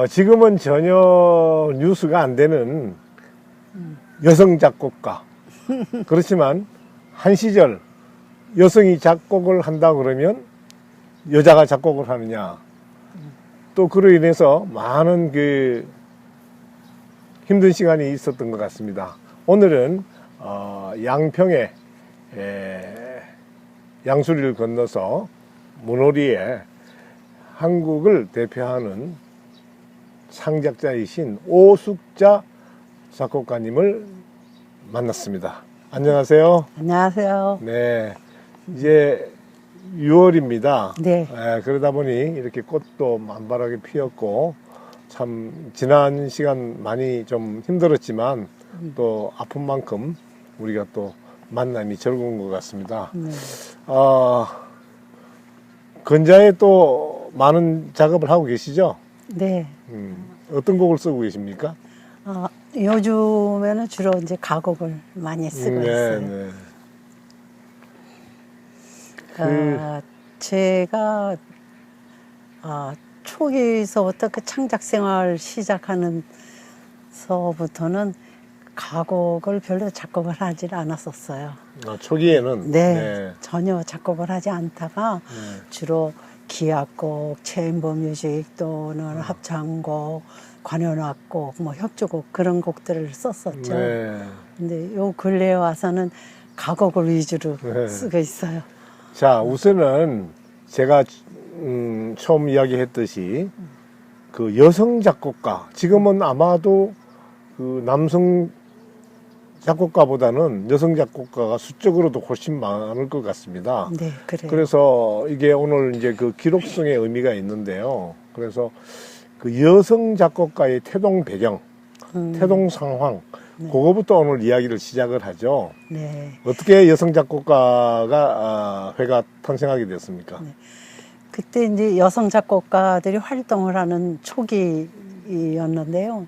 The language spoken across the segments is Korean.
지금은 전혀 뉴스가 안 되는 여성 작곡가. 그렇지만 한 시절 여성이 작곡을 한다 그러면 여자가 작곡을 하느냐. 또 그로 인해서 많은 그 힘든 시간이 있었던 것 같습니다. 오늘은 양평에 양수리를 건너서 문호리에 한국을 대표하는 창작자이신 오숙자 작곡가님을 만났습니다. 안녕하세요. 안녕하세요. 네, 이제 6월입니다. 네. 그러다 보니 이렇게 꽃도 만발하게 피었고 참 지난 시간 많이 좀 힘들었지만 또 아픈 만큼 우리가 또 만남이 즐거운 것 같습니다. 네. 건자에 또 많은 작업을 하고 계시죠? 네. 어떤 곡을 쓰고 계십니까? 요즘에는 주로 이제 가곡을 많이 쓰고 있어요. 네. 제가 초기서부터 그 창작 생활 시작하는 서부터는 가곡을 별로 작곡을 하질 않았었어요. 초기에는 네, 전혀 작곡을 하지 않다가 네. 주로 기악곡, 챔버 뮤직 또는 합창곡, 관현악곡, 뭐 협주곡 그런 곡들을 썼었죠. 네. 근데 요 근래에 와서는 가곡을 위주로 네. 쓰고 있어요. 자, 우선은 제가 처음 이야기했듯이 그 여성 작곡가, 지금은 아마도 그 남성 작곡가보다는 여성 작곡가가 수적으로도 훨씬 많을 것 같습니다. 네, 그래요. 그래서 이게 오늘 이제 그 기록성의 의미가 있는데요. 그래서 그 여성 작곡가의 태동 배경, 태동 상황, 그거부터 오늘 이야기를 시작을 하죠. 네. 어떻게 여성 작곡가가 회가 탄생하게 됐습니까? 네. 그때 이제 여성 작곡가들이 활동을 하는 초기였는데요.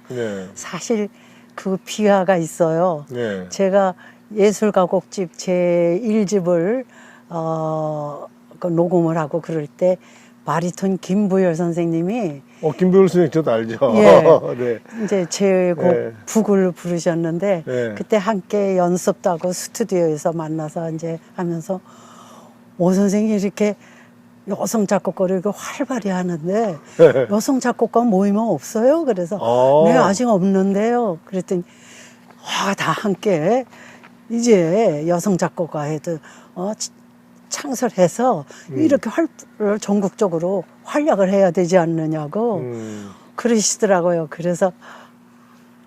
네. 사실 그 비하가 있어요. 네. 제가 예술가곡집 제 1집을 그 녹음을 하고 그럴 때 바리톤 김부열 선생님이 김부열 선생님 저도 알죠. 예. 네. 이제 제 곡 네. 북을 부르셨는데 네. 그때 함께 연습도 하고 스튜디오에서 만나서 이제 하면서 오 선생님이 이렇게 여성 작곡가를 이렇게 활발히 하는데 여성 작곡가 모이면 없어요. 그래서 네, 아직 없는데요. 그랬더니 다 함께 이제 여성 작곡가 해도 창설해서 이렇게 전국적으로 활약을 해야 되지 않느냐고 그러시더라고요. 그래서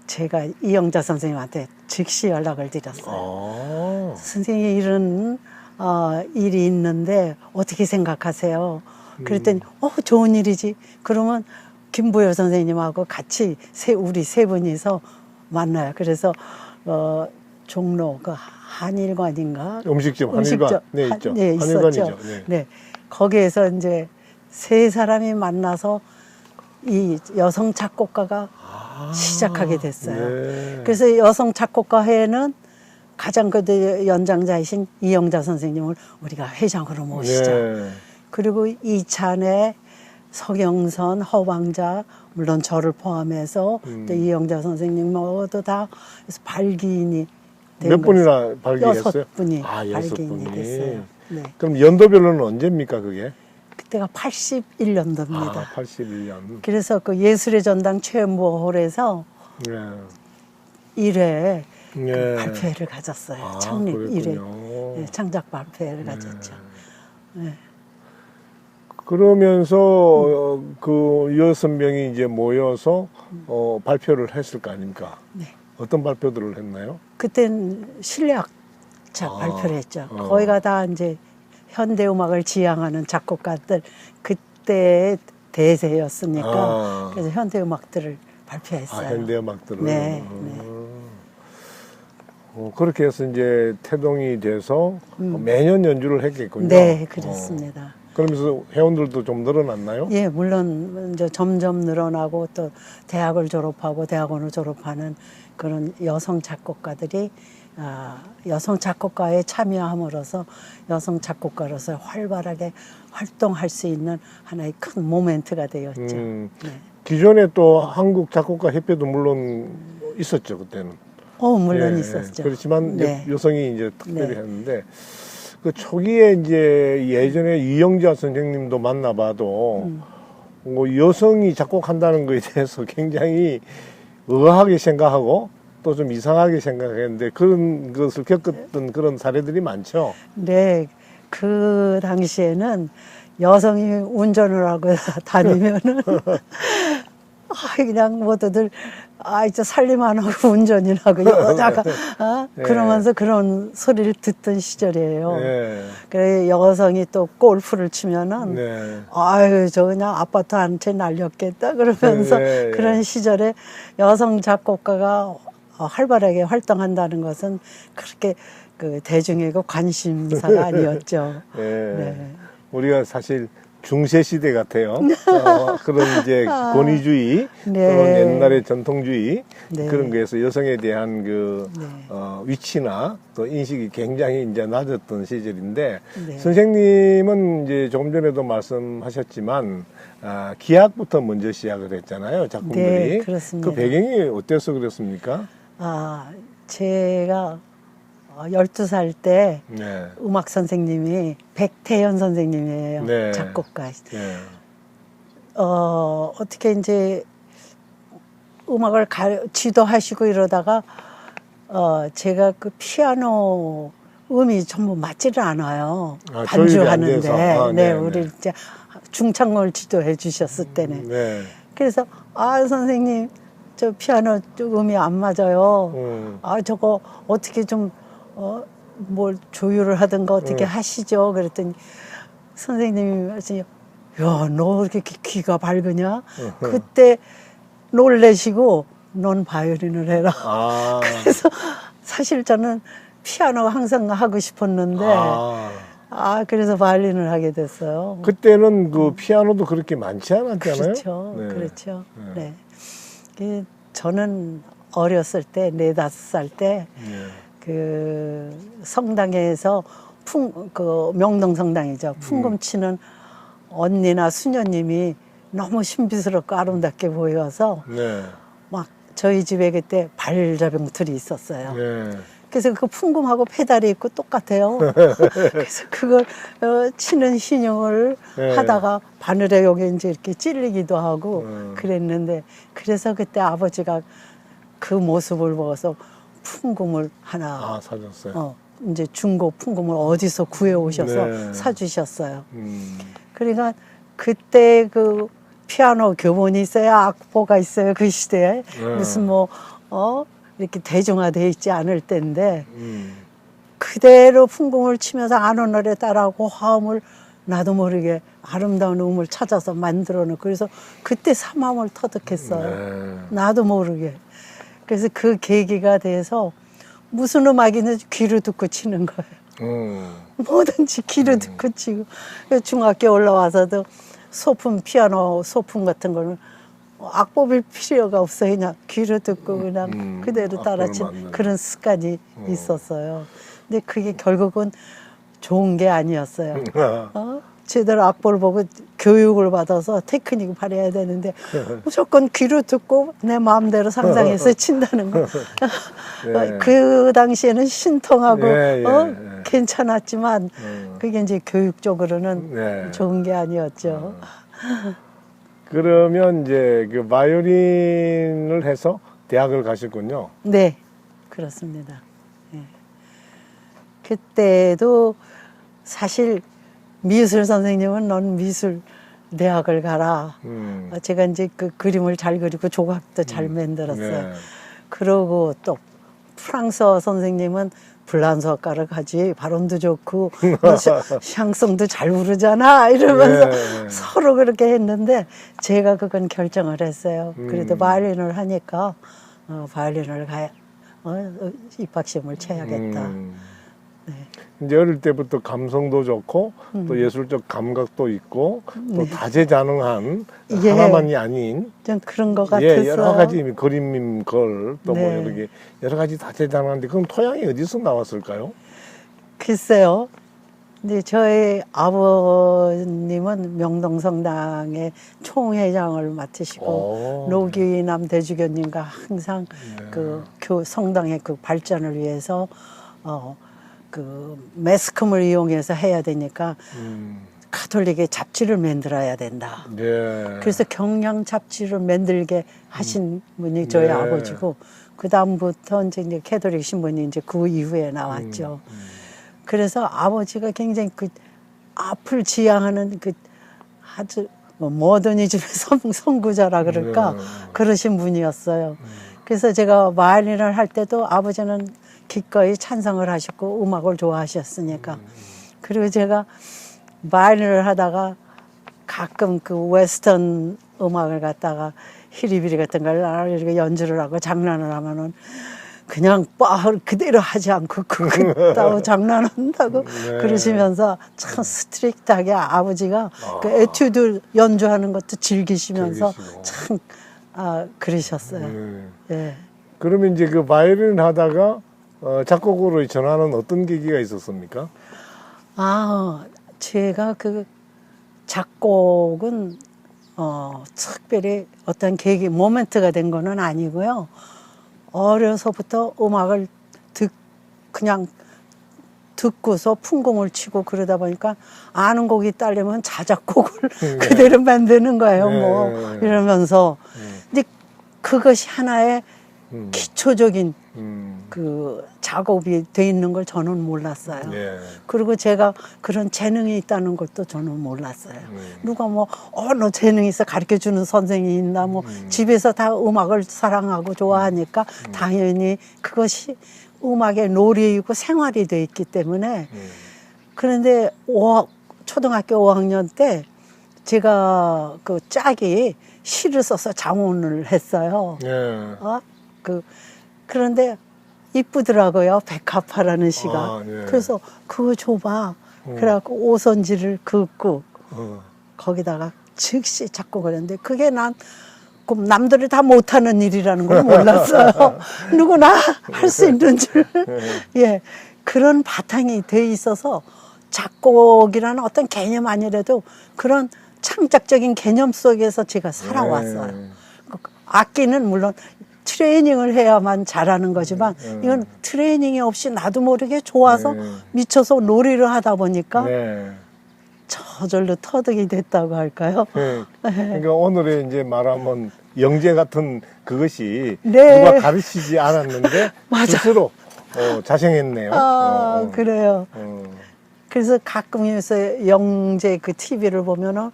제가 이영자 선생님한테 즉시 연락을 드렸어요. 선생님이 이런 일이 있는데 어떻게 생각하세요? 그랬더니 좋은 일이지. 그러면 김부열 선생님하고 같이 우리 세 분이서 만나요. 그래서 종로 그 한일관인가? 음식점 한일관 네 있죠. 네, 있었죠. 네. 거기에서 이제 세 사람이 만나서 이 여성 작곡가가 시작하게 됐어요. 네. 그래서 여성 작곡가회는 가장 그 연장자이신 이영자 선생님을 우리가 회장으로 모시자. 네. 그리고 이찬에 서경선, 허왕자, 물론 저를 포함해서 또 이영자 선생님 모두 다 그래서 발기인이 몇 분이나 발기했어요? 6분이 6분이. 발기인이 됐어요. 네. 그럼 연도별로는 언제입니까 그게? 그때가 81년도입니다. 81년. 그래서 그 예술의 전당 최연보홀에서 네. 1회 네. 발표회를 가졌어요. 창립 1회 그랬군요. 창작 발표회를 가졌죠. 네. 그러면서 그 6명이 이제 모여서 발표를 했을 거 아닙니까? 네. 어떤 발표들을 했나요? 그땐 실내악작 발표를 했죠. 거기가 다 이제 현대음악을 지향하는 작곡가들 그때 대세였으니까 그래서 현대음악들을 발표했어요. 현대음악들을. 네. 그렇게 해서 이제 태동이 돼서 매년 연주를 했겠군요. 네, 그렇습니다. 그러면서 회원들도 좀 늘어났나요? 예, 물론 이제 점점 늘어나고 또 대학을 졸업하고 대학원을 졸업하는 그런 여성 작곡가들이 여성 작곡가에 참여함으로써 여성 작곡가로서 활발하게 활동할 수 있는 하나의 큰 모멘트가 되었죠. 네. 기존에 또 한국 작곡가 협회도 물론 있었죠, 그때는. 물론 예, 있었죠. 그렇지만 네. 여성이 이제 특별히 네. 했는데 그 초기에 이제 예전에 이영자 선생님도 만나봐도 뭐 여성이 작곡한다는 것에 대해서 굉장히 의아하게 생각하고 또 좀 이상하게 생각했는데 그런 것을 겪었던 그런 사례들이 많죠. 네, 그 당시에는 여성이 운전을 하고 다니면은 그냥 모두들 이제 살림 안 하고 운전이나 하고 여자가 네. 그러면서 그런 소리를 듣던 시절이에요. 네. 그래 여성이 또 골프를 치면은 네. 아유 저 그냥 아파트 한 채 날렸겠다 그러면서 네. 그런 시절에 여성 작곡가가 활발하게 활동한다는 것은 그렇게 그 대중에게 관심사가 아니었죠. 네. 네. 우리가 사실 중세 시대 같아요. 그런 이제 권위주의, 네. 또는 옛날의 전통주의 네. 그런 거에서 여성에 대한 그 네. 위치나 또 인식이 굉장히 이제 낮았던 시절인데 네. 선생님은 이제 조금 전에도 말씀하셨지만 기악부터 먼저 시작을 했잖아요, 작품들이. 네, 그렇습니다. 그 배경이 어때서 그랬습니까? 제가 12살 때 네. 음악 선생님이 백태현 선생님이에요. 네. 작곡가. 네. 어떻게 이제 음악을 지도하시고 이러다가 제가 그 피아노 음이 전부 맞지를 않아요. 조율이 안 돼서. 반주하는데. 네, 네, 우리 네. 이제 중창을 지도해 주셨을 때는. 네. 그래서 선생님 저 피아노 음이 안 맞아요. 저거 어떻게 좀 뭘 조율을 하든가 어떻게 하시죠. 그랬더니 선생님이 말씀이 야, 너 이렇게 귀가 밝으냐? 그때 놀래시고 넌 바이올린을 해라. 그래서 사실 저는 피아노 항상 하고 싶었는데 그래서 바이올린을 하게 됐어요. 그때는 그 피아노도 그렇게 많지 않았잖아요. 그렇죠. 네. 그렇죠. 네. 저는 어렸을 때, 4, 5살 때, 네. 그 성당에서 그 명동성당이죠. 풍금 치는 언니나 수녀님이 너무 신비스럽고 아름답게 보여서 네. 막 저희 집에 그때 발자병틀이 있었어요. 네. 그래서 그 풍금하고 페달이 있고 똑같아요. 그래서 그걸 치는 신용을 네. 하다가 바늘에 여기 이제 이렇게 찔리기도 하고 그랬는데 그래서 그때 아버지가 그 모습을 보고서 풍금을 하나 사줬어요. 이제 중고 풍금을 어디서 구해 오셔서 네. 사주셨어요. 그러니까 그때 그 피아노 교본이 있어요, 악보가 있어요. 그 시대에 무슨 이렇게 대중화되어 있지 않을 때인데 그대로 풍금을 치면서 아는 노래 따라하고 화음을 나도 모르게 아름다운 음을 찾아서 만들어 놓고 그래서 그때 사마음을 터득했어요. 네. 나도 모르게. 그래서 그 계기가 돼서 무슨 음악이든 귀로 듣고 치는 거예요. 뭐든지 귀로 듣고 치고. 그래서 중학교 올라와서도 소품, 피아노 소품 같은 거는 악보를 필요가 없어요. 그냥 귀로 듣고 그냥 그대로 따라치는 그런 습관이 있었어요. 근데 그게 결국은 좋은 게 아니었어요. 제대로 악보를 보고 교육을 받아서 테크닉을 발휘해야 되는데 무조건 귀로 듣고 내 마음대로 상상해서 친다는 거. 네. 그 당시에는 신통하고 예, 예. 괜찮았지만 그게 이제 교육적으로는 네. 좋은 게 아니었죠. 그러면 이제 그 바이올린을 해서 대학을 가셨군요. 네, 그렇습니다. 네. 그때도 사실 미술 선생님은 넌 미술 대학을 가라. 제가 이제 그 그림을 잘 그리고 조각도 잘 만들었어요. 네. 그러고 또 프랑스어 선생님은 불란서학과를 가지 발음도 좋고 너 샹송도 잘 부르잖아 이러면서 네. 서로 그렇게 했는데 제가 그건 결정을 했어요. 그래도 바이올린을 하니까 바이올린을 입학시험을 쳐야겠다. 네. 이제 어릴 때부터 감성도 좋고 또 예술적 감각도 있고 또 다재다능한 예. 하나만이 아닌 좀 그런 것 같아서 여러 가지 그림 걸 또 뭐 네. 여러 가지 다재다능한데 그럼 토양이 어디서 나왔을까요? 글쎄요. 근데 저희 아버님은 명동성당의 총회장을 맡으시고 오, 노기남 대주교님과 항상 네. 그 성당의 그 발전을 위해서 그 매스컴을 이용해서 해야 되니까 가톨릭의 잡지를 만들어야 된다. 네. 그래서 경량 잡지를 만들게 하신 분이 저희 네. 아버지고 그 다음부터 이제 캐톨릭 신문이 이제 그 이후에 나왔죠. 그래서 아버지가 굉장히 그 앞을 지향하는 그 아주 뭐 모더니즘의 선구자라 그럴까 네. 그러신 분이었어요. 그래서 제가 바이올린을 할 때도 아버지는 기꺼이 찬성을 하셨고 음악을 좋아하셨으니까. 그리고 제가 바이올린을 하다가 가끔 그 웨스턴 음악을 갖다가 히리비리 같은 걸 이렇게 연주를 하고 장난을 하면은 그냥 그대로 하지 않고 그따고 장난한다고 네. 그러시면서 참 스트릭트하게 아버지가 그 에튜드 연주하는 것도 즐기시면서 즐기시고. 참 그러셨어요. 네. 예. 그러면 이제 그 바이올린 하다가 작곡으로 전하는 어떤 계기가 있었습니까? 제가 그 작곡은 특별히 어떤 계기, 모멘트가 된 거는 아니고요. 어려서부터 음악을 그냥 듣고서 풍공을 치고 그러다 보니까 아는 곡이 딸리면 자작곡을 그대로 만드는 거예요. 네. 뭐 이러면서. 근데 그것이 하나의 기초적인 그 작업이 돼 있는 걸 저는 몰랐어요. 네. 그리고 제가 그런 재능이 있다는 것도 저는 몰랐어요. 누가 뭐, 너 재능이 있어 가르쳐 주는 선생이 있나, 뭐, 집에서 다 음악을 사랑하고 좋아하니까 당연히 그것이 음악의 놀이이고 생활이 돼 있기 때문에. 그런데 초등학교 5학년 때 제가 그 짝이 시를 써서 장원을 했어요. 네. 그런데 이쁘더라고요. 백합화라는 시가. 네. 그래서 그거 줘봐. 그래갖고 오선지를 긋고 거기다가 즉시 작곡을 했는데 그게 그럼 남들이 다 못하는 일이라는 걸 몰랐어요. 누구나 할 수 있는 줄. 예. 그런 바탕이 돼 있어서 작곡이라는 어떤 개념 아니라도 그런 창작적인 개념 속에서 제가 살아왔어요. 악기는 물론 트레이닝을 해야만 잘하는 거지만 이건 트레이닝이 없이 나도 모르게 좋아서 미쳐서 놀이를 하다 보니까 저절로 터득이 됐다고 할까요? 그러니까 오늘의 이제 말하면 영재 같은 그것이 네. 누가 가르치지 않았는데 스스로 자생했네요. 그래요. 그래서 가끔 요새 영재 그 TV를 보면은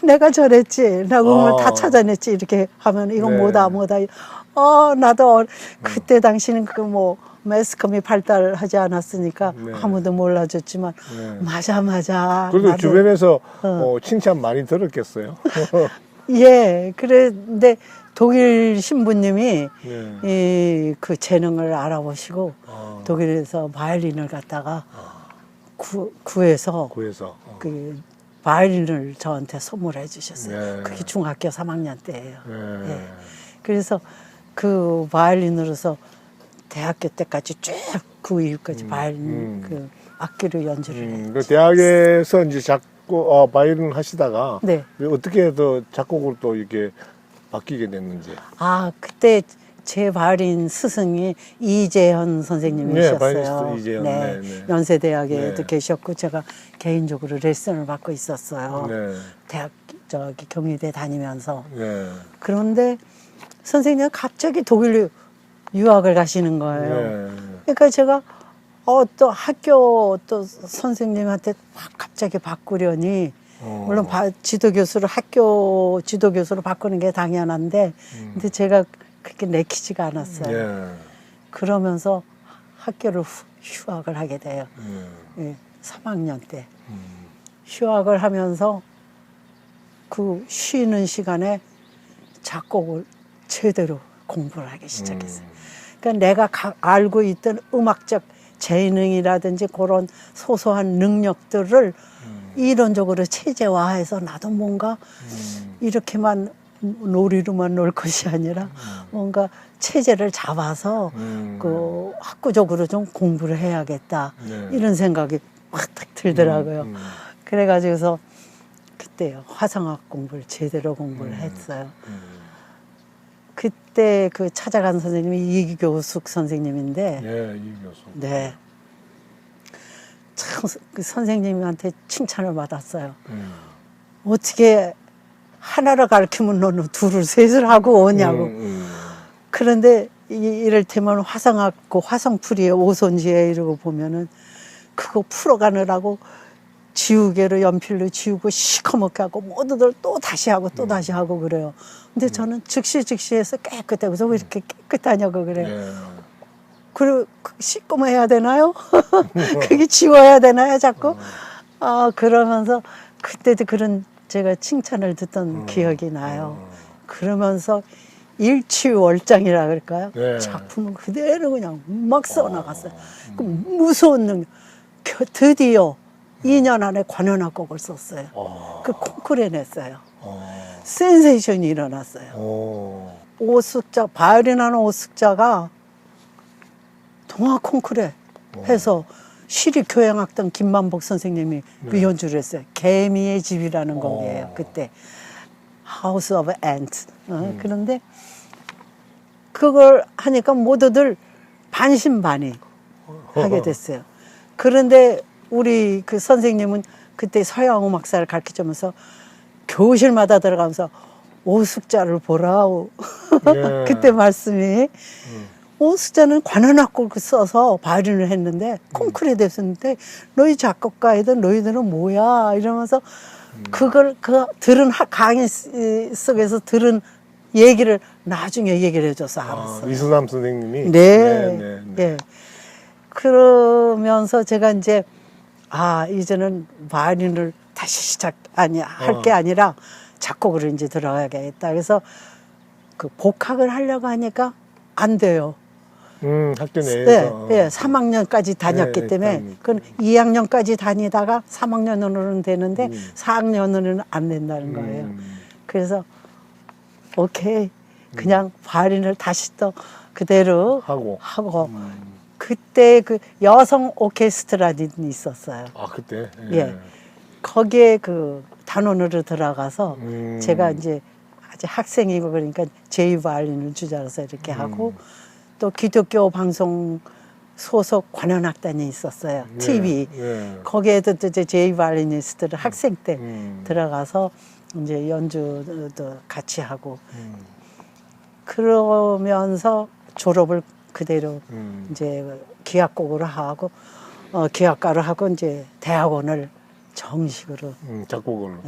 내가 저랬지. 나 음을 다 찾아냈지. 이렇게 하면 이건 네. 뭐다. 나도 그때 당시는 그 뭐 매스컴이 발달하지 않았으니까 아무도 몰라줬지만 맞아. 그래도 나도. 주변에서 칭찬 많이 들었겠어요. 예. 그런데 독일 신부님이 그 재능을 알아보시고 독일에서 바이올린을 갖다가 구해서 그 바이올린을 저한테 선물해 주셨어요. 그게 중학교 3학년 때예요. 예. 그래서 그 바이올린으로서 대학교 때까지 쭉 그 이후까지 바이올린 그 악기로 연주를 했죠. 그 대학에서 이제 바이올린 하시다가 네. 어떻게 더 작곡으로 또 이렇게 바뀌게 됐는지. 그때 제 바이올린 스승이 이재현 선생님이셨어요. 바이올리스트 이재현. 네. 연세대학에도 계셨고 제가 개인적으로 레슨을 받고 있었어요. 대학 경희대 다니면서. 그런데 선생님은 갑자기 독일로 유학을 가시는 거예요. 그러니까 제가 또 학교 또 선생님한테 갑자기 바꾸려니 물론 지도교수를 학교 지도교수로 바꾸는 게 당연한데 근데 제가 그렇게 내키지가 않았어요. 그러면서 학교를 휴학을 하게 돼요. 3학년 때 휴학을 하면서 그 쉬는 시간에 작곡을 제대로 공부를 하기 시작했어요. 그러니까 내가 알고 있던 음악적 재능이라든지 그런 소소한 능력들을 이론적으로 체제화해서 나도 뭔가 이렇게만 놀이로만 놀 것이 아니라 뭔가 체제를 잡아서 그 학구적으로 좀 공부를 해야겠다 이런 생각이 확 들더라고요. 그래가지고서 그때 화성학 공부를 제대로 공부를 했어요. 그때 그 찾아간 선생님이 이교숙 선생님인데, 예, 이 교수. 네. 참 그 선생님한테 칭찬을 받았어요. 어떻게 하나를 가르치면 너는 둘을 셋을 하고 오냐고. 그런데 이를테면 화성학, 그 화성풀이의 오손지에 이러고 보면은 그거 풀어가느라고 지우개로 연필로 지우고 시커멓게 하고 모두들 또 다시 하고 또 다시 하고 그래요. 근데 저는 즉시해서 깨끗하고 왜 이렇게 깨끗하냐고 그래요. 예. 그리고 시꺼매야 되나요? 그게 지워야 되나요, 자꾸? 아, 그러면서 그때도 그런 제가 칭찬을 듣던 기억이 나요. 그러면서 일취월장이라 그럴까요? 네. 작품은 그대로 그냥 막 써나갔어요. 그 무서운 능력. 드디어 2년 안에 관현악곡을 썼어요. 그 콩쿠르에 냈어요. 센세이션이 일어났어요. 오숙자, 바이올린하는 오숙자가 동화 콩쿠르에 해서 시립교향악단 김만복 선생님이 그 연주를 했어요. 개미의 집이라는 곡이에요. 그때 House of Ants. 그런데 그걸 하니까 모두들 반신반의 하게 됐어요. 그런데 우리 그 선생님은 그때 서양 음악사를 가르치면서 교실마다 들어가면서 오숙자를 보라오. 예. 그때 말씀이 오숙자는 관현악곡을 써서 바이올린을 했는데 콩쿠르에 됐었는데 너희 작곡가애들 너희들은 뭐야 이러면서 그걸 들은 강의 속에서 들은 얘기를 나중에 얘기를 해줘서 알았어요. 이수남 선생님이. 네. 네. 그러면서 제가 이제 이제는 바이올린을 다시 할 게 아니라 작곡으로 이제 들어가야겠다. 그래서 그 복학을 하려고 하니까 안 돼요. 학교 내에서. 네, 3학년까지 다녔기 때문에 그건 2학년까지 다니다가 3학년으로는 되는데 4학년으로는 안 된다는 거예요. 그래서 오케이 그냥 바이올린을 다시 또 그대로 하고 그때 그 여성 오케스트라는 있었어요. 그때? 예. 거기에 그 단원으로 들어가서 제가 이제 아직 학생이고 그러니까 제2바이올린을 주자로서 이렇게 하고 또 기독교 방송 소속 관현악단이 있었어요. TV. 거기에도 이제 제2바이올리니스트를 학생 때 들어가서 이제 연주도 같이 하고 그러면서 졸업을 그대로 이제 기악곡으로 하고 기악가로 하고 이제 대학원을 정식으로 작곡을.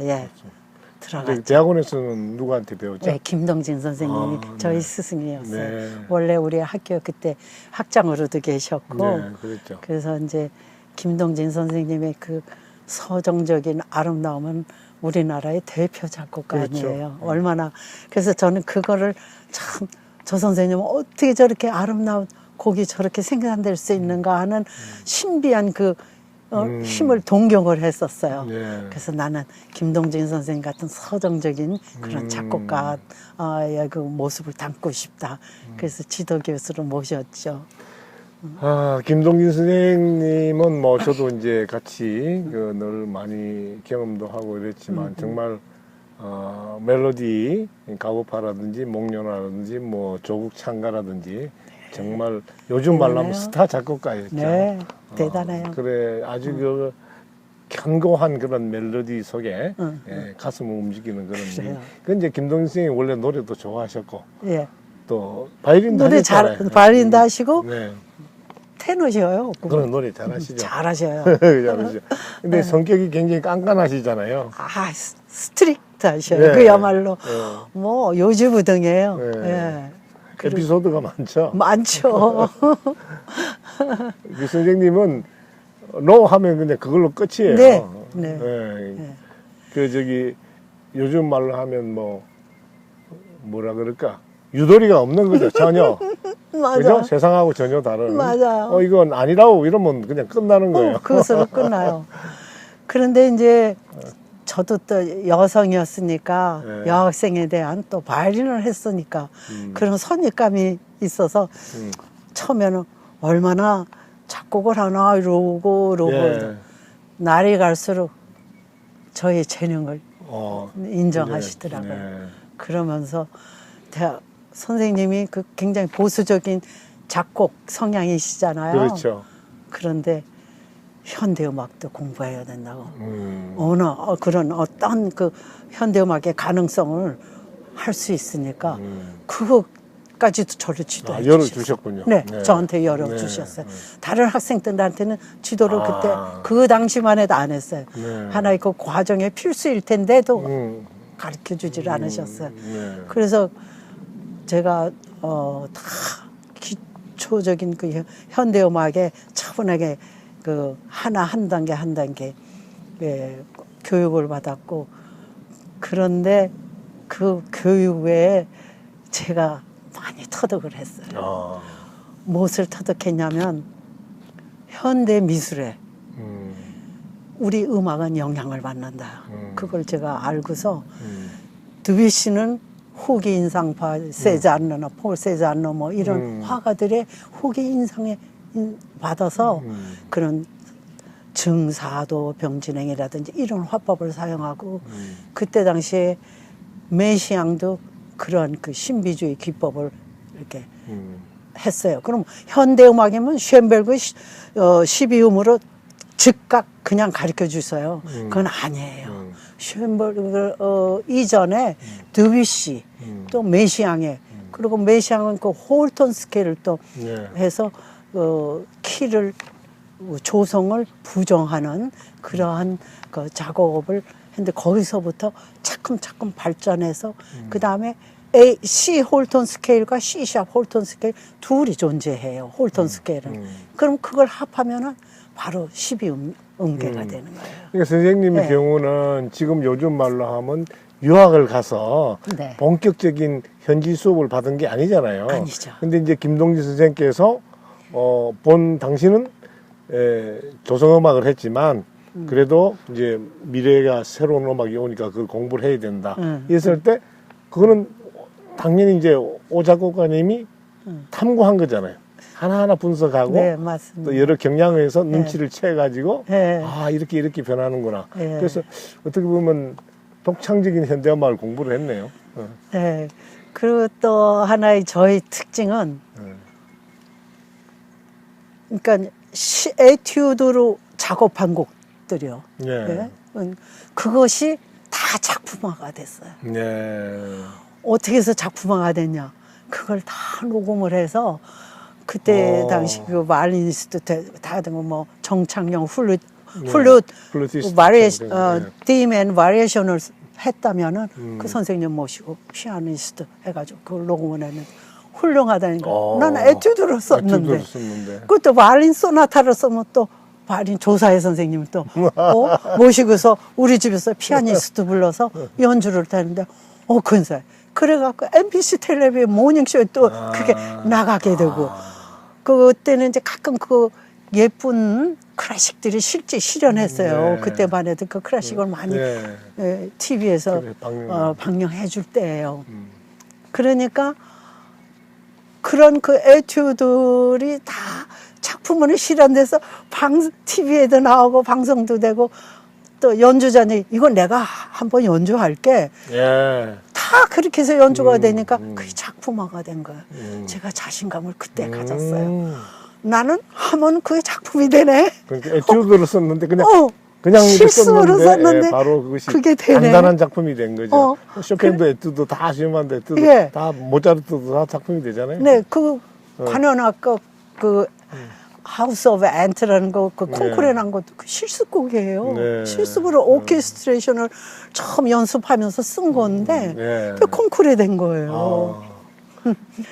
들어갔죠. 대학원에서는 누구한테 배웠죠? 네, 김동진 선생님이 저희 스승이었어요. 네. 원래 우리 학교 그때 학장으로도 계셨고, 네, 그랬죠. 그래서 이제 김동진 선생님의 그 서정적인 아름다움은 우리나라의 대표 작곡가 아니에요. 얼마나 그래서 저는 그거를 참 저 선생님은 어떻게 저렇게 아름다운 곡이 저렇게 생산될 수 있는가 하는 신비한 그 힘을 동경을 했었어요. 그래서 나는 김동진 선생님 같은 서정적인 그런 작곡가의 그 모습을 담고 싶다. 그래서 지도 교수로 모셨죠. 김동진 선생님은 뭐 저도 이제 같이 늘 많이 경험도 하고 이랬지만 정말 멜로디 가고파라든지 목련화라든지 뭐 조국 창가라든지 정말 요즘 말로 하면 스타 작곡가였죠. 네, 대단해요. 그래 아주 그 견고한 그런 멜로디 속에 가슴을 움직이는 그런. 그 이제 김동진 선생님 원래 노래도 좋아하셨고, 또 바이올린도 노래 하셨잖아요. 바이올린도 하시고 네. 테너셔요. 그런 노래 잘하시죠. 잘하셔요. 잘하시죠. 근데 성격이 굉장히 깐깐하시잖아요. 스트릭트 하셔요. 그야말로 뭐 요지부동이에요. 에피소드가 많죠. 많죠. 그 선생님은 노 하면 그냥 그걸로 끝이에요. 그 요즘 말로 하면 뭐라 그럴까 유도리가 없는 거죠. 전혀. 맞아. 그죠? 세상하고 전혀 다른. 맞아요. 이건 아니라고 이러면 그냥 끝나는 거예요. 그것으로 끝나요. 그런데 이제 저도 또 여성이었으니까 여학생에 대한 또 바이올린을 했으니까 그런 선입감이 있어서 처음에는 얼마나 작곡을 하나 이러고 날이 갈수록 저의 재능을 인정하시더라고요. 네. 그러면서 대학 선생님이 그 굉장히 보수적인 작곡 성향이시잖아요. 그렇죠. 그런데 현대음악도 공부해야 된다고. 그런 어떤 그 현대음악의 가능성을 할 수 있으니까 그거까지도 저를 지도해 주셨어요. 열어주셨군요. 네, 네. 저한테 열어주셨어요. 다른 학생들한테는 지도를 그때 그 당시만 해도 안 했어요. 네. 하나의 그 과정의 필수일 텐데도 가르쳐 주질 않으셨어요. 네. 그래서 제가 다 기초적인 그 현대음악에 차분하게 그 하나 한 단계 한 단계 교육을 받았고, 그런데 그 교육 외에 제가 많이 터득을 했어요. 무엇을 터득했냐면 현대 미술에 우리 음악은 영향을 받는다. 그걸 제가 알고서 드뷔시는 후기 인상파, 세잔느나 폴 세잔느 뭐 이런 화가들의 후기 인상에 받아서 그런 증사도 병진행이라든지 이런 화법을 사용하고, 그때 당시에 메시앙도 그런 그 신비주의 기법을 이렇게 했어요. 그럼 현대음악이면 쉔벨그 12음으로 즉각 그냥 가르쳐 주세요. 그건 아니에요. 쉔벨그 이전에 드뷔시 또 메시앙에, 그리고 메시앙은 그 홀톤 스케일을 또 해서 키를 조성을 부정하는 그러한 그 작업을 했는데, 거기서부터 차츰차츰 발전해서 그 다음에 C 홀톤 스케일과 C 샵 홀톤 스케일 둘이 존재해요. 홀톤 스케일은. 그럼 그걸 합하면은 바로 12음계가 되는 거예요. 그러니까 선생님의 네. 경우는 지금 요즘 말로 하면 유학을 가서 네. 본격적인 현지 수업을 받은 게 아니잖아요. 아니죠. 근데 이제 김동진 선생님께서 본 당시는 조성음악을 했지만 그래도 이제 미래가 새로운 음악이 오니까 그걸 공부를 해야 된다. 이랬을 때 그거는 당연히 이제 오 작곡가님이 탐구한 거잖아요. 하나하나 분석하고 네, 맞습니다. 또 여러 경향에서 눈치를 채가지고 네. 이렇게 변하는구나. 네. 그래서 어떻게 보면 독창적인 현대음악을 공부를 했네요. 네. 그리고 또 하나의 저희 특징은, 그러니까 에튜드로 작업한 곡들이요. 네. 그것이 다 작품화가 됐어요. 네. 어떻게 해서 작품화가 됐냐? 그걸 다 녹음을 해서 그때 당시 그 마리니스트 다 된 거 뭐 정창영 플루트 플루티스트 딤 앤 바리에이션을 했다면은 그 선생님 모시고 피아니스트 해가지고 그걸 녹음을 했는데 훌륭하다니까. 난 에튜드로 썼는데. 그것도 바이올린 소나타를 쓰면 또 바이올린 조사회 선생님 또 모시고서 우리 집에서 피아니스트 불러서 연주를 하는데 근사해. 그래갖고 MBC 텔레비에 모닝쇼에 또 그게 나가게 되고, 그때는 이제 가끔 그 예쁜 클래식들이 실제 실현했어요. 네. 그때만 해도 그 클래식을 많이 TV에서 그래, 방영해 줄 때예요. 그러니까 그런 그 에튜드들이 다 작품으로 실현돼서 TV에도 나오고 방송도 되고, 또 연주자니 이건 내가 한번 연주할게. 다 그렇게 해서 연주가 되니까 그게 작품화가 된 거예요. 제가 자신감을 그때 가졌어요. 나는 하면 그게 작품이 되네. 그러니까 에튜드로 썼는데 그냥 실수로 썼는데 바로 그것이 그게 되네. 단단한 작품이 된 거죠. 쇼팽도 에튜드 다 시험한데 에튜드 다 모차르트도 다 작품이 되잖아요. 네, 그 관현악곡 그 하우스 오브 앤트라는 거, 그 콩쿠르에 난 것도 그 실습곡이에요. 네. 실습으로 오케스트레이션을 처음 연습하면서 쓴 건데 그 콩쿠르에 된 거예요.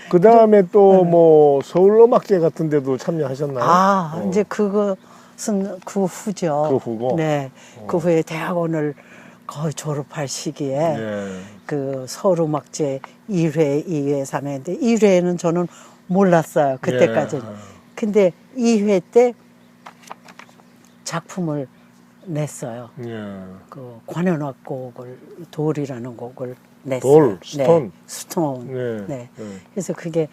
그 다음에 또 뭐 서울음악제 같은 데도 참여하셨나요? 이제 그것은 그 후죠. 그 후고? 네. 그 후에 대학원을 거의 졸업할 시기에 그 서울음악제 1회, 2회, 3회인데 1회는 저는 몰랐어요. 그때까지는. 근데 2회 때 작품을 냈어요. 그 관현악곡을 돌이라는 곡을 냈어요. 돌, 스톤. 네, 스톤. 네. 그래서 그게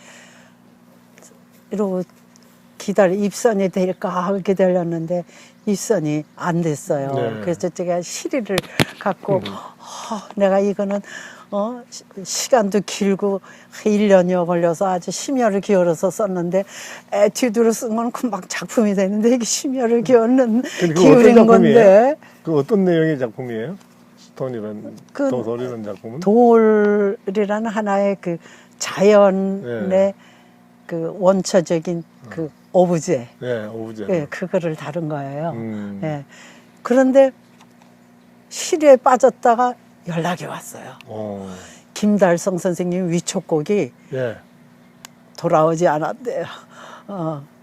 이러고 입선이 될까 기다렸는데 입선이 안 됐어요. 네. 그래서 제가 시리를 갖고 내가 이거는 시간도 길고 1년여 걸려서 아주 심혈을 기울여서 썼는데 에튜드로 쓴 건 금방 작품이 되는데 이게 심혈을 기울인 건데. 그 어떤 내용의 작품이에요? 스톤이라는 그 도돌이라는 작품은? 돌이라는 하나의 그 자연의 네. 그 원초적인 그 오브제, 네, 오브제. 예, 그거를 다룬 거예요. 음. 예. 그런데 시리에 빠졌다가 연락이 왔어요. 김달성 선생님 위촉곡이 예. 돌아오지 않았대요.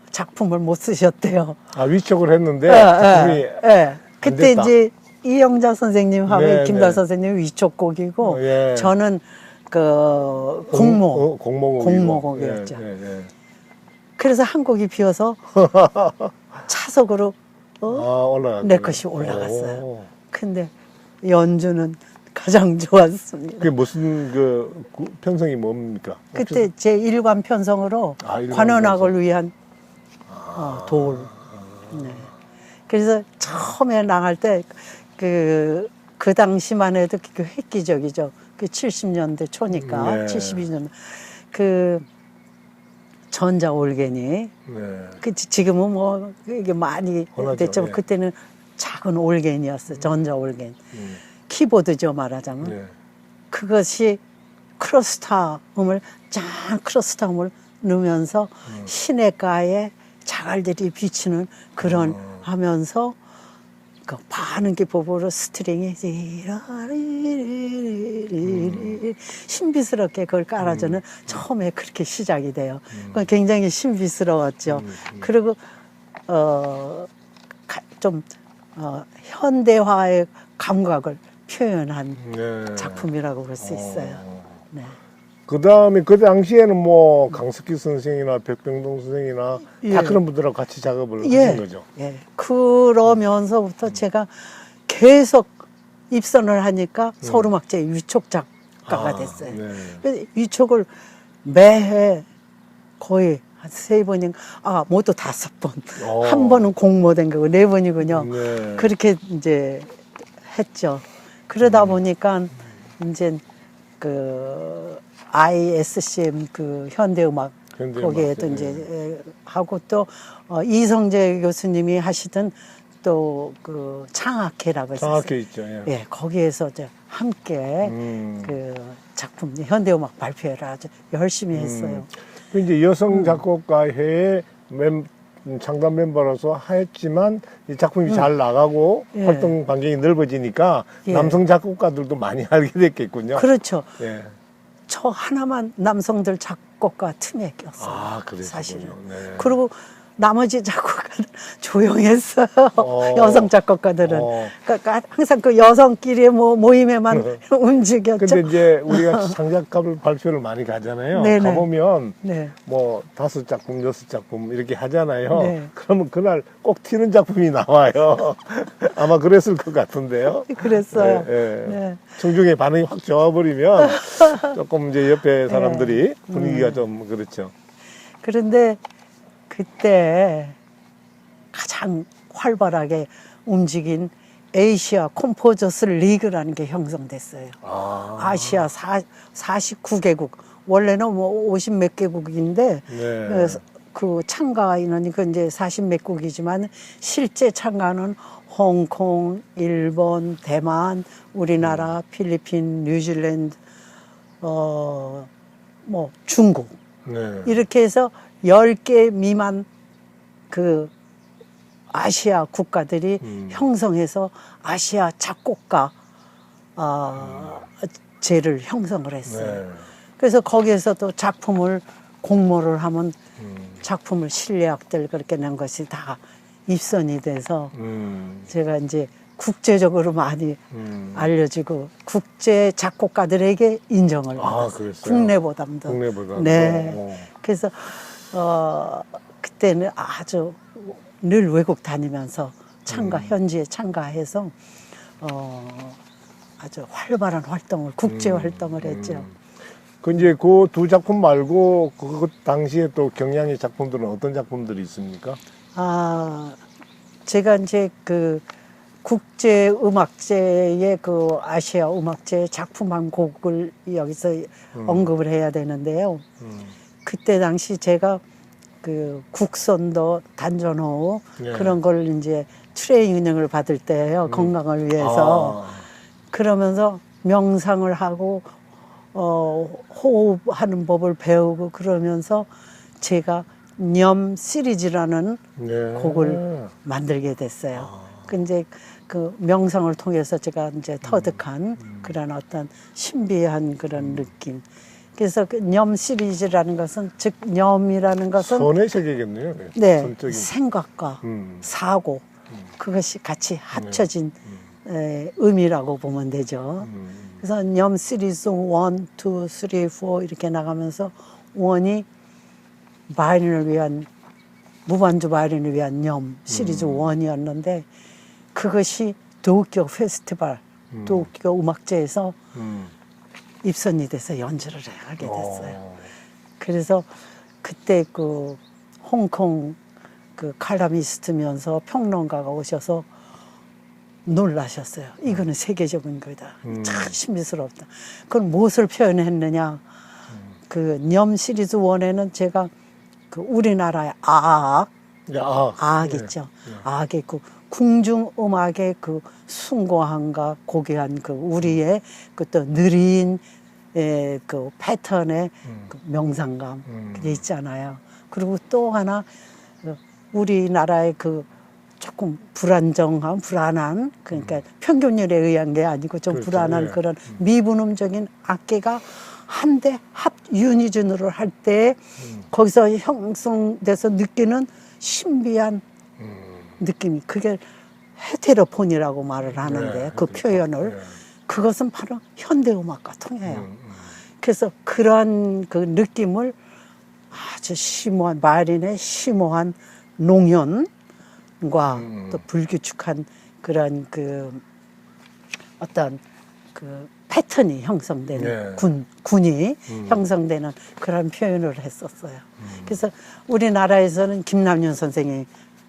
작품을 못 쓰셨대요. 아, 위촉을 했는데 예, 작품이 예. 그때 됐다. 이제 이영자 선생님하고 네, 김달성 선생님 위촉곡이고 예. 저는 그 공모곡이었죠. 예. 그래서 한 곡이 비어서 차석으로 올라갔어요. 내 것이 올라갔어요. 근데 연주는 가장 좋았습니다. 그게 무슨 편성이 뭡니까? 그때 제 일관 편성으로 일관 관현악을 편성. 위한 돌. 네. 그래서 처음에 나갈 때 그 당시만 해도 그 획기적이죠. 그 70년대 초니까 네. 72년 그 전자 올게니. 네. 그 지금은 뭐 이게 많이 흔하죠. 됐지만 예. 그때는 작은 올게니였어요. 전자 올게니. 키보드죠 말하자면. 네. 그것이 크로스타움을 크로스타움을 넣으면서 시냇가에 자갈들이 비치는 그런 하면서 그 많은 기법으로 스트링이 신비스럽게 그걸 깔아주는 처음에 그렇게 시작이 돼요. 그건 굉장히 신비스러웠죠. 그리고 좀 현대화의 감각을 표현한 네. 작품이라고 볼 수 있어요. 네. 그 다음에 그 당시에는 뭐 강석기 선생이나 백병동 선생이나 예. 다 그런 분들하고 같이 작업을 예. 하신 거죠. 예. 그러면서부터 제가 계속 입선을 하니까 서울음악제 위촉 작가가 됐어요. 네. 그래서 위촉을 매해 거의 한 3번인가, 모두 5번. 한 번은 공모된 거고 4번이군요. 네. 그렇게 이제 했죠. 그러다 보니까 이제 그 ISCM 그 현대음악 거기에도 네. 이제 하고 또 이성재 교수님이 하시던 또 그 창악회라고 있었어요. 정확히 있죠. 예. 예, 거기에서 이제 함께 그 작품 현대음악 발표를 아주 열심히 했어요. 그 이제 여성 작곡가회의 창단 멤버로서 했지만 이 작품이 잘 나가고 예. 활동 반경이 넓어지니까 예. 남성 작곡가들도 많이 알게 됐겠군요. 그렇죠. 예. 저 하나만 남성들 작곡가 틈에 꼈어요. 그랬군요. 사실은. 네. 그리고 나머지 작곡가들 조용했어요. 어. 여성 작곡가들은. 어. 그러니까 항상 그 여성끼리의 모임에만 움직였죠. 근데 이제 우리가 창작가들 발표를 많이 가잖아요. 네네. 가보면 네. 뭐 5작품, 6작품 이렇게 하잖아요. 네. 그러면 그날 꼭 튀는 작품이 나와요. 아마 그랬을 것 같은데요. 그랬어요. 예, 예. 네. 청중의 반응이 확 좋아버리면 조금 이제 옆에 사람들이 분위기가 좀 그렇죠. 그런데 그때 가장 활발하게 움직인 에이시아 컴포저스 리그라는 게 형성됐어요. 아시아 49개국. 원래는 뭐 50 몇 개국인데 네. 그 참가 인원이 그 이제 40 몇 국이지만 실제 참가는 홍콩, 일본, 대만, 우리나라, 필리핀, 뉴질랜드, 뭐 중국 네. 이렇게 해서 10개 미만 그 아시아 국가들이 형성해서 아시아 작곡가 제를 형성을 했어요. 네. 그래서 거기에서도 작품을 공모를 하면 작품을 실내악들 그렇게 낸 것이 다 입선이 돼서 제가 이제 국제적으로 많이 알려지고 국제 작곡가들에게 인정을 받았어요. 그랬어요? 국내보담도. 국내보다도. 네. 그래서 그때는 아주 늘 외국 다니면서 현지에 참가해서 아주 활발한 활동을 국제 활동을 했죠. 그 이제 그 두 작품 말고 그 당시에 또 경량의 작품들은 어떤 작품들이 있습니까? 아, 제가 이제 그 국제음악제의 그 아시아 음악제 작품 한 곡을 여기서 언급을 해야 되는데요. 그때 당시 제가 그 국선도 단전호 예. 그런 걸 이제 트레이닝을 받을 때예요. 건강을 위해서. 그러면서 명상을 하고 호흡하는 법을 배우고 그러면서 제가 념 시리즈라는 네. 곡을 만들게 됐어요. 근데 그 명상을 통해서 제가 이제 터득한 그런 어떤 신비한 그런 느낌. 그래서 그 념 시리즈라는 것은 즉 념이라는 것은 선의 세계겠네요. 네, 선적인. 생각과 음. 사고 그것이 같이 합쳐진 의미라고 보면 되죠. 그래서 념 시리즈 1, 2, 3, 4 이렇게 나가면서 원이 바이올린을 위한 무반주 바이올린을 위한 념 시리즈 1이었는데 그것이 도쿄 페스티벌, 도쿄 음악제에서 입선이 돼서 연주를 하게 됐어요. 그래서 그때 그 홍콩 그 칼라미스트면서 평론가가 오셔서 놀라셨어요. 이거는 세계적인 거다. 참 신비스럽다. 그건 무엇을 표현했느냐? 그 념 시리즈 1에는 제가 그 우리나라의 아악 있죠. 아악이 있고 궁중 음악의 그 숭고함과 고귀한 그 우리의 그 또 느린 그 패턴의 그 명상감 그게 있잖아요. 그리고 또 하나 우리나라의 그 조금 불안한 그러니까 평균율에 의한 게 아니고 좀 그렇죠. 불안한 예. 그런 미분음적인 악기가 한데 유니준으로 할 때 거기서 형성돼서 느끼는 신비한 느낌이 그게 헤테로폰이라고 말을 하는데 네, 그 헤테로폰. 표현을 네. 그것은 바로 현대음악과 통해요. 그래서 그런 그 느낌을 아주 심오한 바이올린의 심오한 농현과 또 불규칙한 그런 그 어떤 그 패턴이 형성되는 네. 군이 형성되는 그런 표현을 했었어요. 그래서 우리나라에서는 김남윤 선생이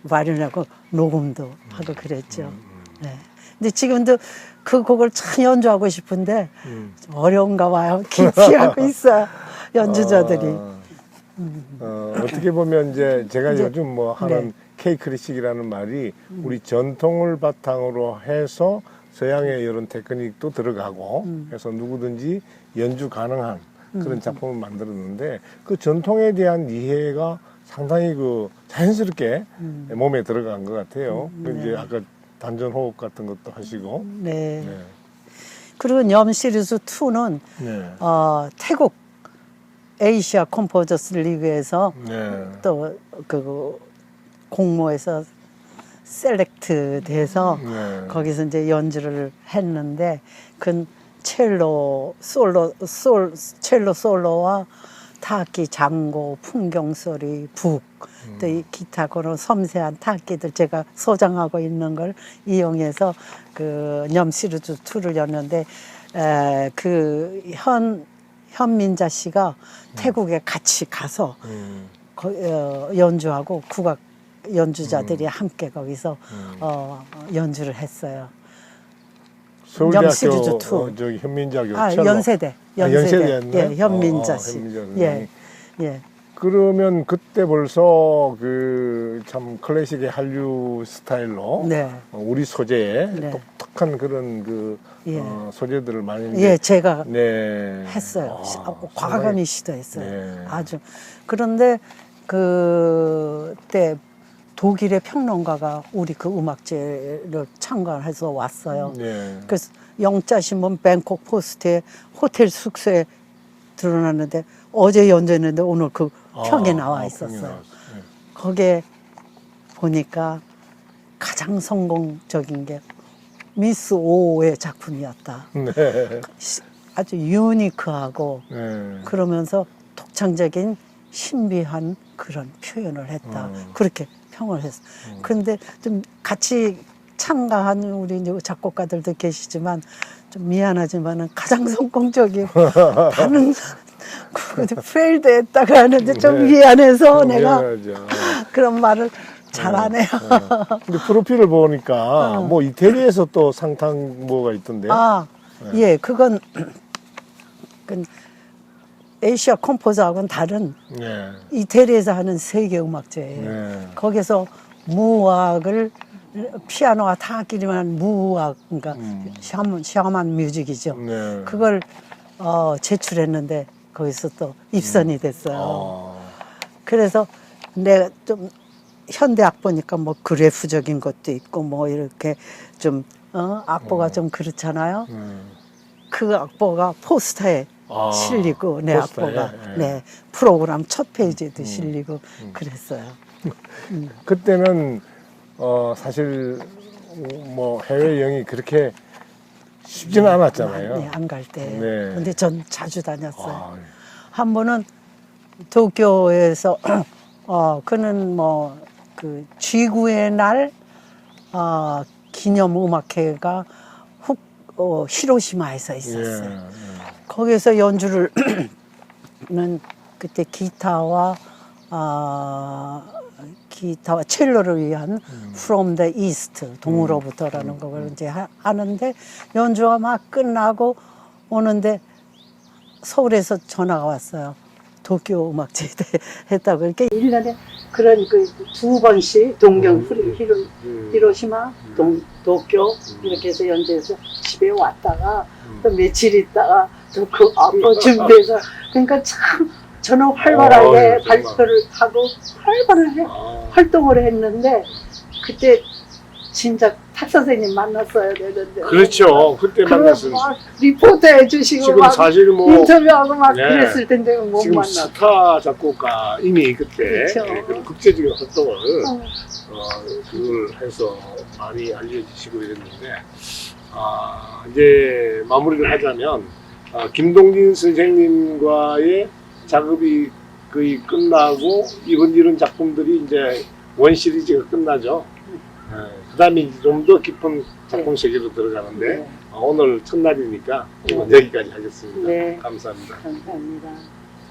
바이올린하고 녹음도 하고 그랬죠. 네. 근데 지금도 그 곡을 참 연주하고 싶은데 좀 어려운가 봐요. 기피하고 있어요. 연주자들이. 어떻게 보면 이제 제가 이제, 요즘 뭐 하는 네. K 클래식이라는 말이 우리 전통을 바탕으로 해서 서양의 이런 테크닉도 들어가고 해서 누구든지 연주 가능한 그런 작품을 만들었는데 그 전통에 대한 이해가 상당히 그 자연스럽게 몸에 들어간 것 같아요. 이제 아까 단전 호흡 같은 것도 하시고. 네. 네. 그리고 념 시리즈 2는 네. 태국 에이시아 컴포저스 리그에서 네. 또 그 공모에서 셀렉트 돼서 네. 거기서 이제 연주를 했는데 그 첼로 솔로와 타악기 장고 풍경 소리 북 또 이 기타 그런 섬세한 타악기들 제가 소장하고 있는 걸 이용해서 그 념 시리즈 2를 였는데 그 현민자 씨가 태국에 같이 가서 연주하고 국악 연주자들이 함께 거기서 연주를 했어요. 념 시리즈 서울대학교 2. 저기 현민자교 아, 첼로. 연세대. 연세대였나요? 예, 현민자 씨. 현민자 예. 선생님이. 예. 그러면 그때 벌써 그 참 클래식의 한류 스타일로 네. 우리 소재의 네. 독특한 그런 그 예. 소재들을 많이 예, 제가 네. 했어요. 과감히 상당히- 시도했어요. 네. 아주. 그런데 그때 독일의 평론가가 우리 그 음악제를 참관해서 왔어요. 네. 그래서 영자신문 뱅콕 포스트에 호텔 숙소에 드러났는데 어제 연주했는데 오늘 그 평에 나와 평이 있었어요. 나왔어요. 네. 거기에 보니까 가장 성공적인 게 미스 오의 작품이었다. 네. 아주 유니크하고 네. 그러면서 독창적인 신비한 그런 표현을 했다. 그렇게 평을 했어. 그런데 좀 같이 참가한 우리 이제 작곡가들도 계시지만 좀 미안하지만은 가장 성공적인 다른 페일드 했다가 하는데 좀 네. 미안해서 내가 미안하죠. 그런 말을 잘 안 해요. 근데 프로필을 보니까 뭐 이태리에서 또 상탕 뭐가 있던데요? 아, 예, 그건 에이시아 컴포즈하고는 다른 네. 이태리에서 하는 세계 음악제예요. 네. 거기서 무악을 피아노와 타악기리만 무악, 그러니까 샤만 뮤직이죠. 네. 그걸 제출했는데 거기서 또 입선이 됐어요. 그래서 내가 좀 현대 악보니까 뭐 그래프적인 것도 있고 뭐 이렇게 좀 악보가 좀 그렇잖아요. 그 악보가 포스터에 실리고 내 포스터에, 악보가 예. 네 프로그램 첫 페이지에도 실리고 그랬어요. 그때는 사실 뭐 해외 여행이 그렇게 쉽지는 않았잖아요. 네, 안 갈 때. 네. 근데 전 자주 다녔어요. 아, 한 번은 도쿄에서 그는 뭐 그 G9의 날 기념 음악회가 히로시마에서 있었어요. 예, 예. 거기서 연주를 는 그때 기타와 첼로를 위한 From the East 동으로부터라는 걸 이제 하는데 연주가 막 끝나고 오는데 서울에서 전화가 왔어요. 도쿄 음악제 했다고 이렇게 1년에 그런 그 두 번씩 동경 히로시마 도쿄 이렇게 해서 연주해서 집에 왔다가 또 며칠 있다가 또 그 악보 준비해서 그러니까 참 저는 활발하게 발표를 하고 활발하게 활동을 했는데 그때 진짜 탁 선생님 만났어야 되는데 그렇죠. 그때 만났으면 리포트 해주시고 지금 막 사실 뭐 인터뷰하고 막 네. 그랬을 텐데 못 지금 만났어. 스타 작곡가 이미 그때 그렇죠. 그런 국제적인 활동을 그걸 해서 많이 알려지시고 이랬는데 이제 마무리를 하자면 김동진 선생님과의 작업이 거의 끝나고 이런 작품들이 이제 원 시리즈가 끝나죠. 그 다음에 좀 더 깊은 작품 세계로 들어가는데 네. 오늘 첫날이니까 여기까지 하겠습니다. 네. 감사합니다. 감사합니다.